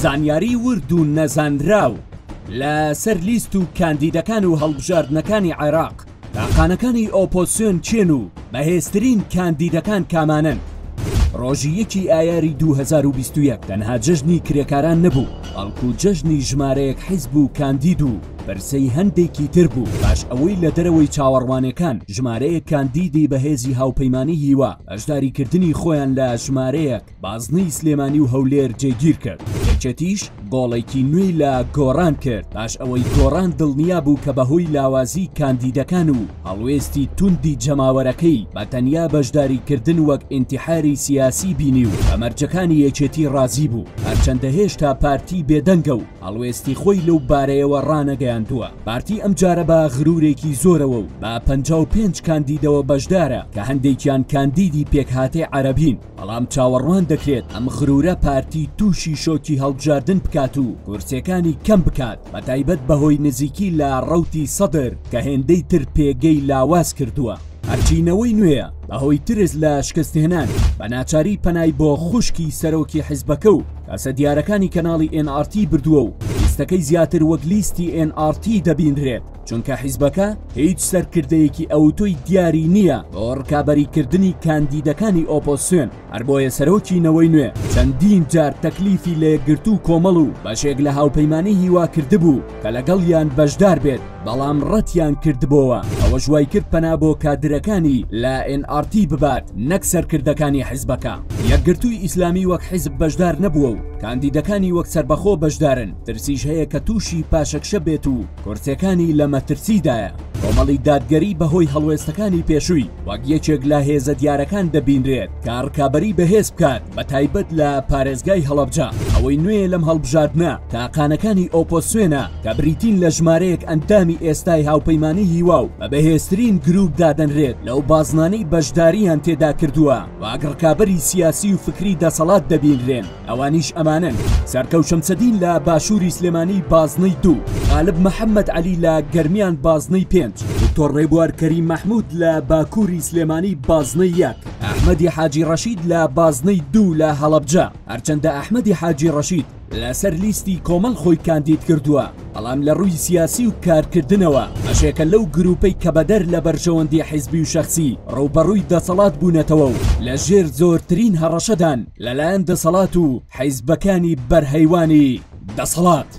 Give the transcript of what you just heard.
زانیاری ورد و نەزانراو لە سەر لیست و کاندیدەکان و هەڵبژاردنەکانی عێراق. تاقانەکانی ئۆپۆزیسیۆن چێن و بەهێزترین کاندیدەکان کامانن. ڕۆژی 1 ئایاری 2021 تەنها جەژنی کرێکاران نەبوو، بەڵکو جەژنی ژمارەیەک حیزب و کاندید و بەرسەی هەندێکی تر بوو. باش ئەوەی لە دەرەوەی چاوەڕوانەکان ژمارەیەک کاندیدی بەهێزی هاوپەیمانی هیوا بەشداریکردنی خۆیان لە ژمارەیەک بازنەی سلێمانی و هەولێر جێگیر کرد. یەکێتیش گۆڵێکی نوێی لە گۆڕان کرد. باش ئەوەی گۆڕان دڵنیا بوو کە بەهۆی لاوازی کاندیدەکان و هەڵوێستی توندی جەماوەرەکەی بە تەنیا بەشداریکردن وەک ئینتیحاری سیاسی بینی و ئەمەرجەکانی یەکێتی ڕازی بوو، هەرچەندە هێشتا پارتی بێدەنگە و هەڵوێستی خۆی لەو بارەیەوە ڕانەگەیاندووە. پارتی ئەمجارە بە غرورێکی زۆرەوە و بە 55 کاندیدەوە بەشدارە کە هەندێکیان کاندیدی پێکهاتەی عەرەبین، بەڵام چاوەڕوان دەکرێت ئەم غرورە پارتی تووشی شۆکی هەڵبژاردن بکات و کورسیەکانی کەم بکات، بەتایبەت بەهۆی نزیکی لە ڕەوتی سەدر کە هێندەی تر پێگەی لاواز کردووە. هەرچینەوەی نوێیە بەهۆی ترس لە شکستهێنان بە ناچاری پەنای بۆ خوشکی سەرۆکی حیزبەکە و کاسە دیارەکانی کەناڵی NRT بردووە و لیستەکەی زیاتر وەک لیستی NRT دەبینرێت، چونکە حیزبەکە هیچ سەرکردەیەکی ئەوتۆی دیاری نییە بۆ ڕکابەریکردنی کاندیدەکانی ئۆپۆزیسیۆن. هەر بۆیە سەرۆکینەوەی نوێ چەندین جار تەکلیفی لە یەکگرتو و کۆمەڵ و بەشێک لە هاوپەیمانی هیوا کردبوو کە لەگەڵیان بەشدار بێت، بەڵام ڕەتیان کردبەوە. ئەوە ژوای کرد پەنا بۆ کادرەکانی لە NRT ببات نەک سەرکردەکانی حیزبەکە. یەکگرتووی ئیسلامی وەک حیزب بەشدار نەبووە و کاندیدەکانی وەک سەربەخۆ بەشدارن. ترسیش هەیە کە تووشی پاشەکشە بێت و کورسەکانی لە مەترسیدایە. کۆمەڵی دادگەری بەهۆی هەڵوێستەکانی پێشووی وەک یەکێک لە هێزە دیارەکان دەبینرێت کە ڕکابەری بەهێز بکات، بەتایبەت لە پارێزگای هەڵەبجە. ئەوەی نوێ لەم هەڵبژاردنە تاقانەکانی ئۆپۆزیسیۆنە کە بریتین لە ژمارەیەک ئەندامی ئێستای هاوپەیمانی هیوا و بە بەهێزترین گروپ دادەنرێت لەو بازنانەی بەشداریان تێدا کردووە وەک ڕکابەری سیاسی و فکری دەسەڵات دەبینرێن. ئەوانیش ئەمانن: سەرکەوت شەمسەدین لە باشووری سلێمانی بازنەی 2، غالب محەممەد عەلی لە گەرمیان بازنەی 5، دکتۆر ڕێبوار کەریم مەحموود لە باکووری سلێمانی بازنەی 1، ئەحمەدی حاجی ڕەشید لە بازنەی 2 لە هەڵەبجە. هەرچەندە ئەحمەدی حاجی ڕەشید لەسەر لیستی کۆمەڵ خۆی کاندید کردووە، بەڵام لە ڕووی سیاسی و کارکردنەوە بەشێکە لەو گروپەی کە بەدەر لە بەرژەوەندی حیزبی و شەخسی ڕووبەڕووی دەسەڵات بوونەتەوە و لە ژێر زۆرترین هەڕەشەدان لەلایەن دەسەڵات و حیزبەکانی بەرهەیوانی دەسەڵات.